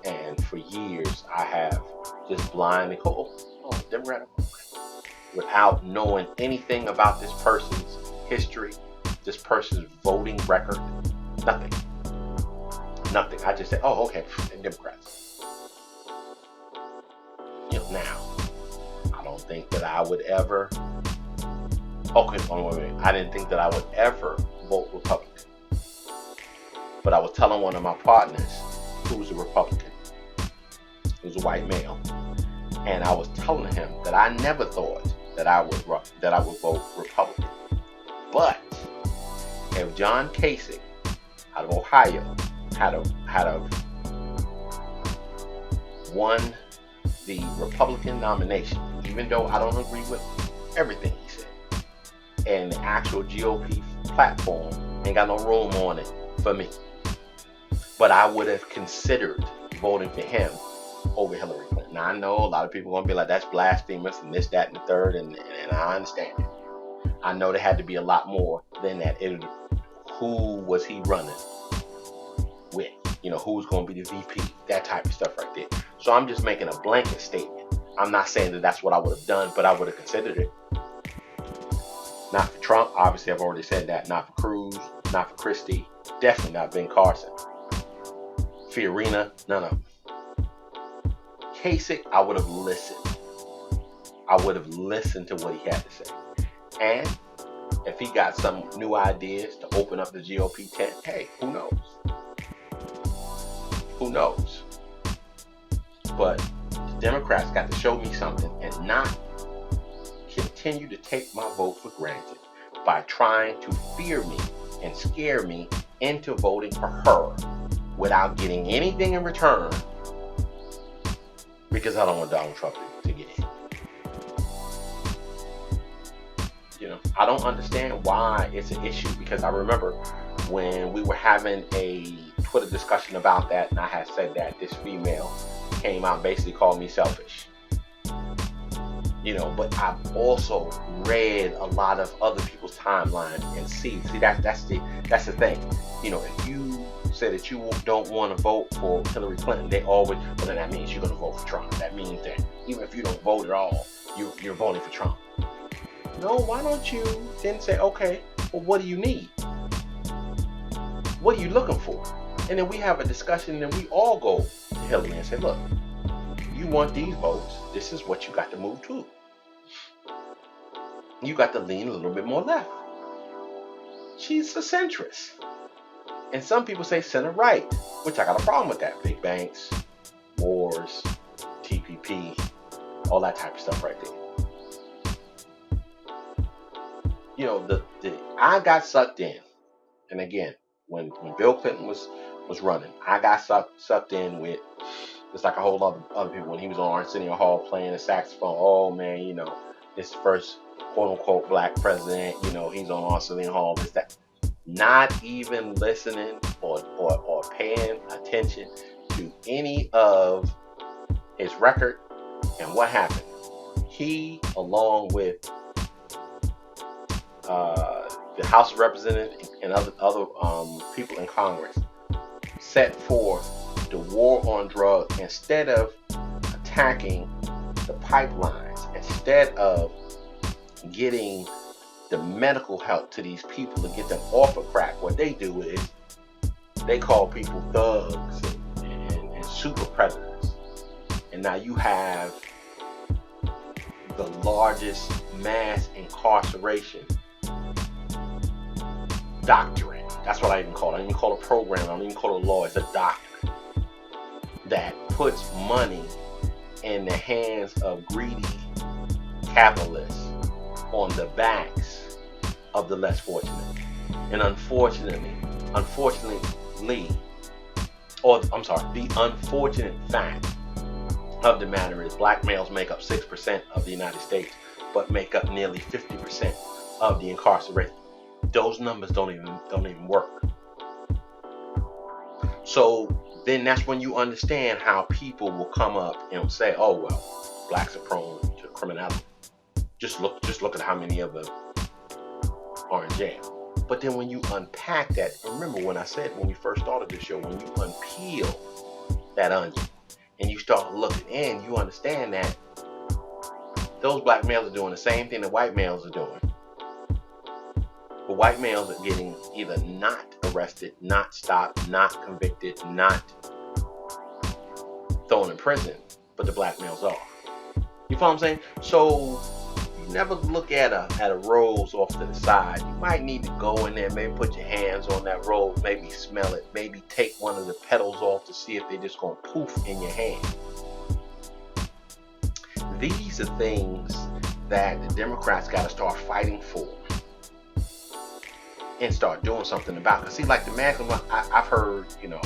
And for years, I have just blindly, Democrat, without knowing anything about this person's history, this person's voting record, nothing. I just said, okay, Democrats. You know, now, I don't think that I would ever, I didn't think that I would ever vote Republican. But I was telling one of my partners who's a Republican, who's a white male, and I was telling him that I never thought that I would vote Republican. But if John Kasich out of Ohio had won the Republican nomination, even though I don't agree with everything he said, and the actual GOP platform ain't got no room on it for me, but I would have considered voting for him over Hillary Clinton. Now, I know a lot of people are going to be like, that's blasphemous and this, that, and the third, and I understand it. I know there had to be a lot more than that. Who was he running with? You know, who's going to be the VP? That type of stuff right there. So I'm just making a blanket statement. I'm not saying that that's what I would have done, but I would have considered it. Not for Trump, obviously I've already said that. Not for Cruz, not for Christie, definitely not Ben Carson. Fiorina, none of them. Kasich, I would have listened. I would have listened to what he had to say. And if he got some new ideas to open up the GOP tent, hey, who knows? Who knows? But the Democrats got to show me something and not continue to take my vote for granted by trying to fear me and scare me into voting for her without getting anything in return, because I don't want Donald Trump to get in. You know, I don't understand why it's an issue, because I remember when we were having a Twitter discussion about that, and I had said that this female came out and basically called me selfish. You know, but I've also read a lot of other people's timeline and see that's the thing. You know, if you say that you don't want to vote for Hillary Clinton, they always, well, then that means you're going to vote for Trump. That means that even if you don't vote at all, you're voting for Trump. No, why don't you then say, okay, well, what do you need? What are you looking for? And then we have a discussion, and we all go to Hillary and say, look, you want these votes, this is what you got to move to. You got to lean a little bit more left. She's a centrist. And some people say center right, which I got a problem with that. Big banks, wars, TPP, all that type of stuff right there. You know, I got sucked in. And again, when Bill Clinton was running, I got sucked in with just like a whole lot of other people. When he was on Arsenio Hall playing the saxophone, oh man, you know, this first quote unquote black president, you know, he's on Arsenio Hall, this, that. Not even listening or paying attention to any of his record. And what happened? He, along with the House of Representatives and other people in Congress, set forth the war on drugs. Instead of attacking the pipelines, instead of getting the medical help to these people to get them off of crack, what they do is they call people thugs and super predators. And now you have the largest mass incarceration doctrine. That's what I even call it. I don't even call it a program. I don't even call it a law. It's a doctrine that puts money in the hands of greedy capitalists on the backs of the less fortunate. And the unfortunate fact of the matter is black males make up 6% of the United States, but make up nearly 50% of the incarcerated. Those numbers don't even work. So then that's when you understand how people will come up and say, oh well, blacks are prone to criminality. Just look at how many of them are in jail. But then when you unpack that, remember when I said when we first started this show, when you unpeel that onion and you start looking in, you understand that those black males are doing the same thing that white males are doing. But white males are getting either not arrested, not stopped, not convicted, not thrown in prison, but the black males are. You follow what I'm saying? So you never look at a rose off to the side. You might need to go in there, maybe put your hands on that rose, maybe smell it, maybe take one of the petals off to see if they're just going to poof in your hand. These are things that the Democrats got to start fighting for and start doing something about. Because see, like the man, I've heard, you know,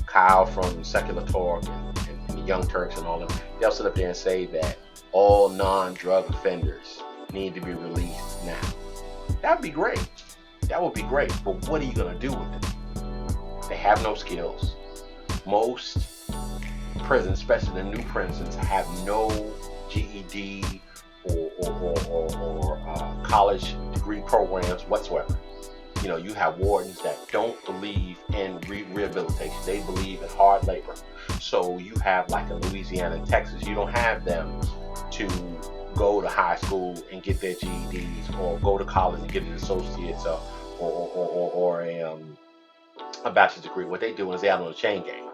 Kyle from Secular Talk and the Young Turks and all of them, they'll sit up there and say that all non-drug offenders need to be released now. That would be great. That would be great. But what are you going to do with them? They have no skills. Most prisons, especially the new prisons, have no GED or college degree programs whatsoever. You know, you have wardens that don't believe in rehabilitation. They believe in hard labor. So you have, like in Louisiana and Texas, you don't have them to go to high school and get their GEDs, or go to college and get an associate's, or a bachelor's degree. What they do is they out on a chain gang,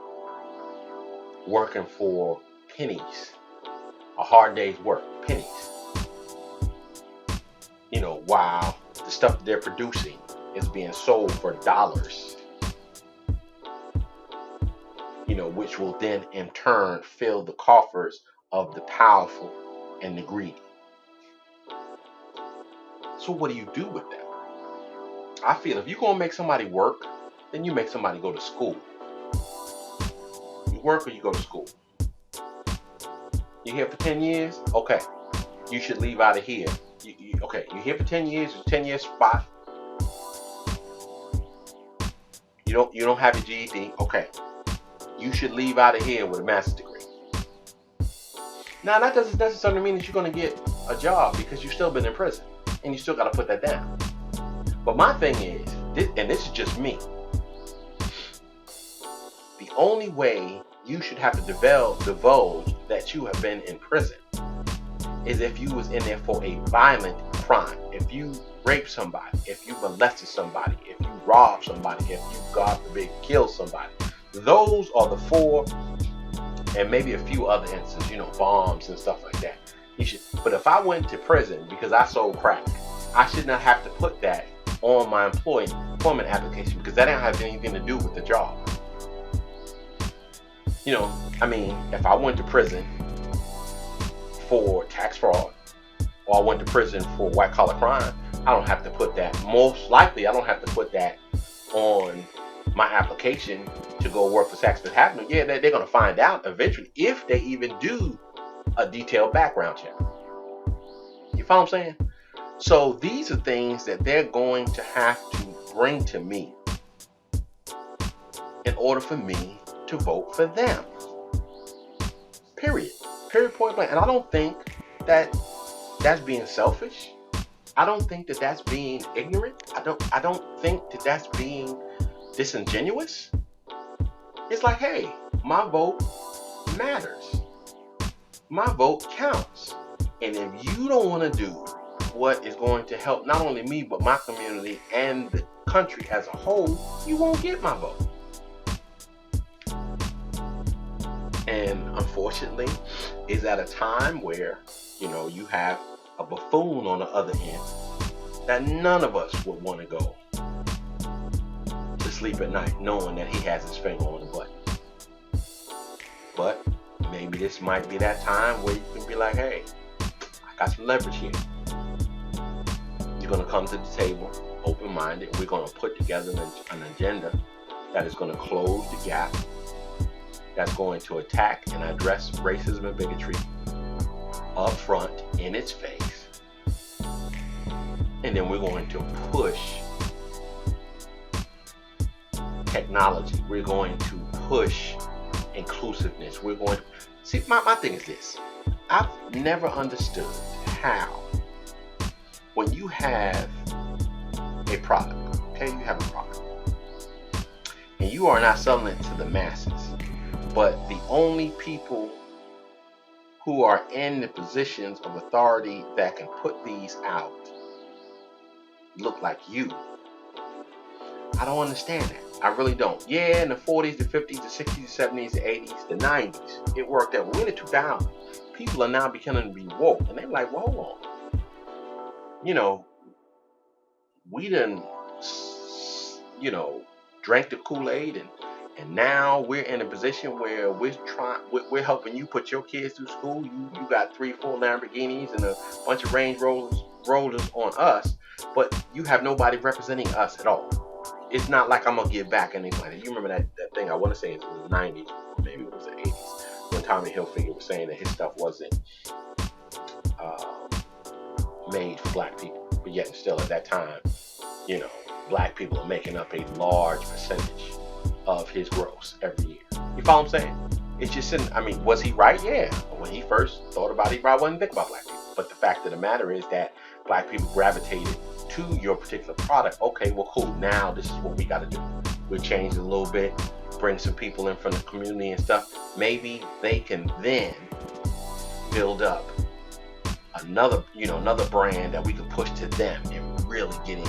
working for pennies, a hard day's work, pennies. While the stuff that they're producing is being sold for dollars, which will then in turn fill the coffers of the powerful and the greedy. So what do you do with that? I feel if you're going to make somebody work, then you make somebody go to school. You work or you go to school. You're here for 10 years? Okay. You should leave out of here. Okay, you're here for 10 years, it's a 10-year spot. You don't have your GED. Okay. You should leave out of here with a master's degree. Now, that doesn't necessarily mean that you're going to get a job, because you've still been in prison and you still got to put that down. But my thing is, and this is just me, the only way you should have to divulge that you have been in prison is if you was in there for a violent crime. If you raped somebody, if you molested somebody, if you robbed somebody, if you, God forbid, killed somebody. Those are the 4, and maybe a few other instances, bombs and stuff like that. But if I went to prison because I sold crack, I should not have to put that on my employment application, because that don't have anything to do with the job. If I went to prison for tax fraud, or I went to prison for white collar crime, I don't have to put that. Most likely, I don't have to put that on my application to go work for Saks Fifth Avenue. Yeah, they're going to find out eventually, if they even do a detailed background check. You follow what I'm saying? So these are things that they're going to have to bring to me in order for me to vote for them. Period. Point blank. And I don't think that that's being selfish. I don't think that that's being ignorant. I don't think that that's being disingenuous. It's like, hey, my vote matters. My vote counts. And if you don't want to do what is going to help not only me, but my community and the country as a whole, you won't get my vote. And unfortunately, is at a time where, you have a buffoon on the other end that none of us would want to go to sleep at night knowing that he has his finger on the button. But maybe this might be that time where you can be like, hey, I got some leverage here. You're going to come to the table open-minded, and we're going to put together an agenda that is going to close the gap, that's going to attack and address racism and bigotry up front in its face. And then we're going to push technology. We're going to push inclusiveness. We're going to see, my thing is this. I've never understood how, when you have a product, okay, you have a product, and you are not selling it to the masses, but the only people who are in the positions of authority that can put these out look like you. I don't understand that. I really don't. Yeah, in the 40s, the 50s, the 60s, the 70s, the 80s, the 90s, it worked out. We're in the 2000s. People are now beginning to be woke, and they're like, well, hold on. We done, drank the Kool-Aid, and now we're in a position where we're helping you put your kids through school. You got 3-4 Lamborghinis and a bunch of Range Rovers on us, but you have nobody representing us at all. It's not like I'm gonna give back anything like that. You remember that thing? I want to say it was the 90s, or maybe it was the 80s, when Tommy Hilfiger was saying that his stuff wasn't made for black people, but yet and still at that time, black people are making up a large percentage of his gross every year. You follow what I'm saying? It's just, was he right? Yeah. When he first thought about it, he probably wasn't thinking about black people. But the fact of the matter is that black people gravitated to your particular product. Okay, well, cool. Now this is what we got to do. We'll change it a little bit, bring some people in from the community and stuff. Maybe they can then build up another brand that we could push to them and really get in.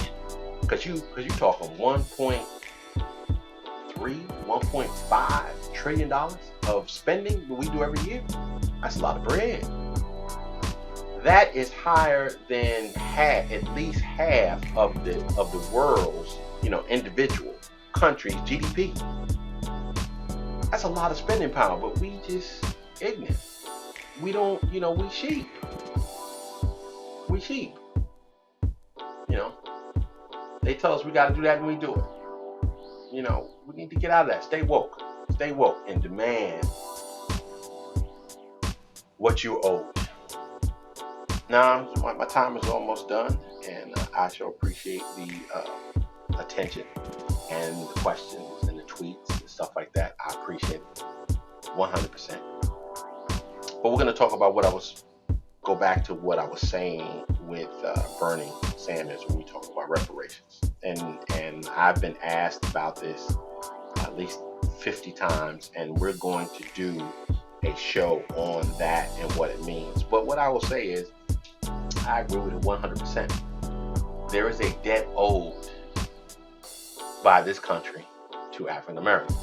Cause you talking 1.5 trillion dollars of spending that we do every year. That's a lot of bread. That is higher than at least half of the world's, individual countries' GDP. That's a lot of spending power, but we just ignorant. We don't, we sheep. We sheep. They tell us we got to do that and we do it. We need to get out of that. Stay woke. Stay woke and demand what you owe. Now, my time is almost done, and I shall appreciate the attention and the questions and the tweets and stuff like that. I appreciate it 100%. But we're going to talk about go back to what I was saying with Bernie Sanders when we talk about reparations. And I've been asked about this at least 50 times, and we're going to do a show on that and what it means. But what I will say is, I agree with it 100%. There is a debt owed by this country to African Americans.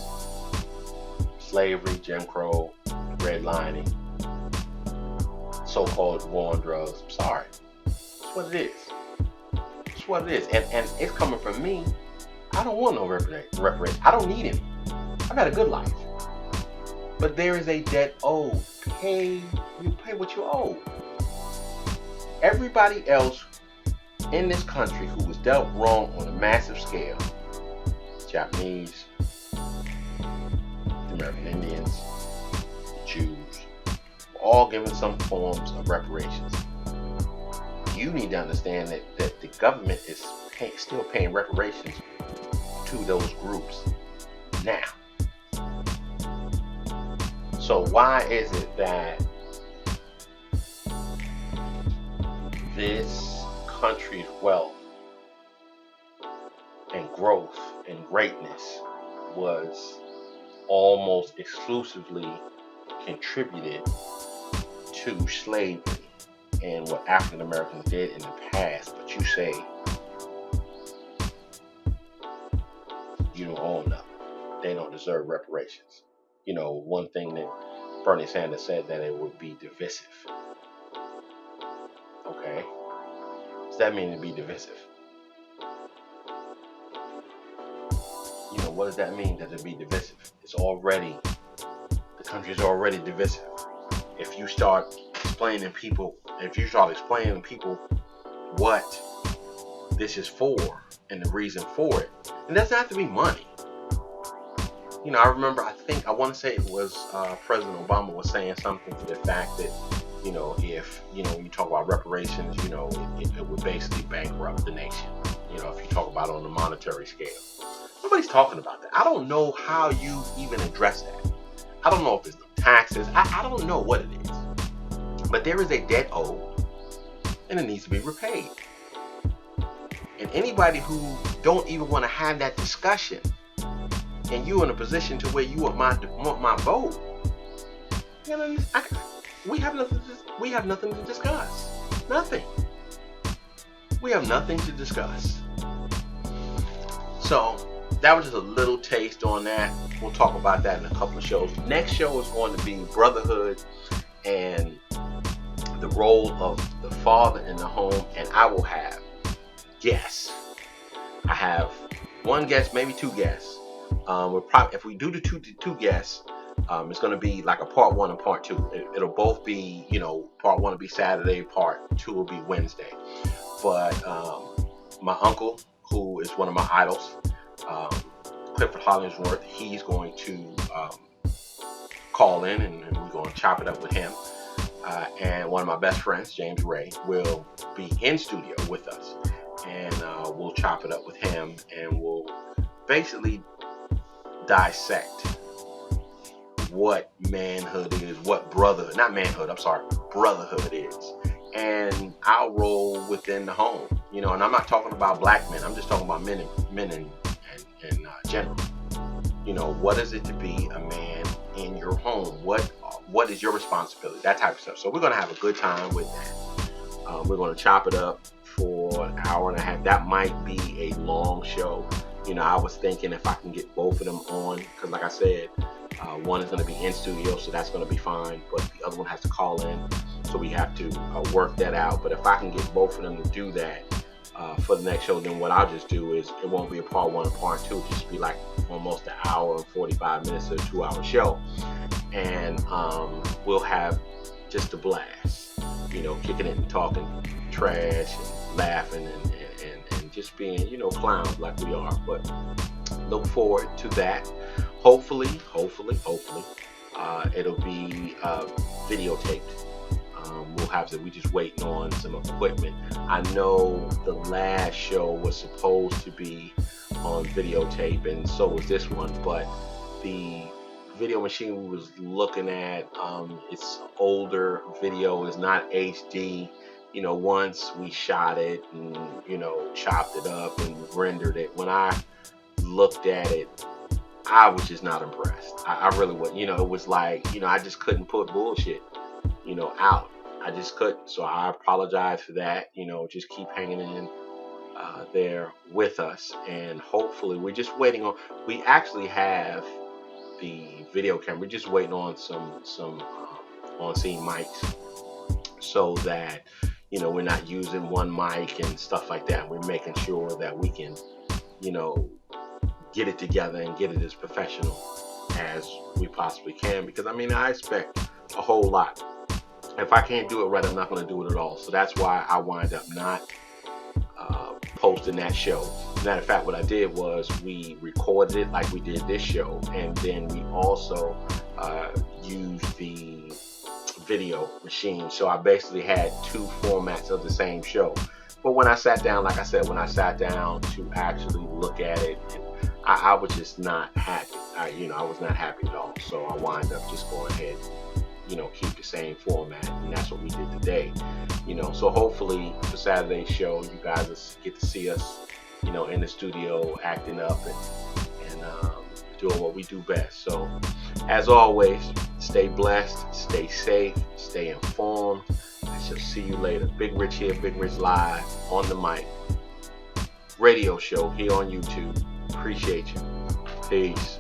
Slavery, Jim Crow, redlining, so-called war on drugs. I'm sorry. That's what it is. That's what it is. And it's coming from me. I don't want no reparations. I don't need any. I've had a good life. But there is a debt owed. You pay what you owe. Everybody else in this country who was dealt wrong on a massive scale, Japanese, the American Indians, the Jews, were all given some forms of reparations. You need to understand that the government is still paying reparations to those groups now. So why is it that this country's wealth and growth and greatness was almost exclusively contributed to slavery and what African Americans did in the past, but you say you don't own them, they don't deserve reparations? One thing that Bernie Sanders said, that it would be divisive. Okay. What does that mean, to be divisive? What does that mean, that it be divisive? The country's already divisive. If you start explaining people what this is for and the reason for it, it doesn't have to be money. I remember, I want to say it was President Obama was saying something to the fact that, if, when you talk about reparations, it would basically bankrupt the nation, if you talk about it on a monetary scale. Nobody's talking about that. I don't know how you even address that. I don't know if it's the taxes. I don't know what it is. But there is a debt owed, and it needs to be repaid. And anybody who don't even want to have that discussion, and you're in a position to where you want my vote, we have nothing to discuss. Nothing. We have nothing to discuss. So that was just a little taste on that. We'll talk about that in a couple of shows. Next show is going to be brotherhood and the role of the father in the home, and I will have guests. I have one guest, maybe two guests. If we do the two guests, it's going to be like a part one and part two. It'll both be, part one will be Saturday, part two will be Wednesday. But my uncle, who is one of my idols, Clifford Hollingsworth, he's going to call in, and we're going to chop it up with him. And one of my best friends, James Ray, will be in studio with us, and we'll chop it up with him, and we'll basically dissect what manhood is, what brotherhood is. And I'll roll within the home, and I'm not talking about black men. I'm just talking about men in general. What is it to be a man in your home? What is your responsibility? That type of stuff. So we're going to have a good time with that. We're going to chop it up for an hour and a half. That might be a long show. I was thinking if I can get both of them on, because like I said, one is going to be in studio, so that's going to be fine, but the other one has to call in, so we have to work that out. But if I can get both of them to do that for the next show, then what I'll just do is it won't be a part 1 and part 2. It'll just be like almost an hour and 45 minutes to a 2-hour show, and we'll have just a blast, kicking it and talking trash and laughing and just being, clowns like we are. But look forward to that. Hopefully, it'll be videotaped. We'll have to. We just waiting on some equipment. I know the last show was supposed to be on videotape, and so was this one. But the video machine we was looking at, it's older video. It's not HD. Once we shot it and chopped it up and rendered it, when I looked at it, I was just not impressed. I really wasn't. It was like, I just couldn't put bullshit, out. I just couldn't. So I apologize for that. Just keep hanging in there with us. And hopefully we're just waiting on, we actually have the video camera. We're just waiting on some on-scene mics so that, we're not using one mic and stuff like that. We're making sure that we can, get it together and get it as professional as we possibly can, because I expect a whole lot. If I can't do it right, I'm not going to do it at all. So that's why I wind up not posting that show. Matter of fact, what I did was we recorded it like we did this show, and then we also used the video machine. So I basically had 2 formats of the same show. But when I sat down, like I said, when I sat down to actually look at it, and I was just not happy. I was not happy at all. So I wind up just going ahead, keep the same format, and that's what we did today. So hopefully for Saturday's show, you guys get to see us, in the studio acting up and doing what we do best. So as always, stay blessed, stay safe, stay informed. I shall see you later. Big Rich here, Big Rich Live on the mic. Radio show here on YouTube. Appreciate you. Peace.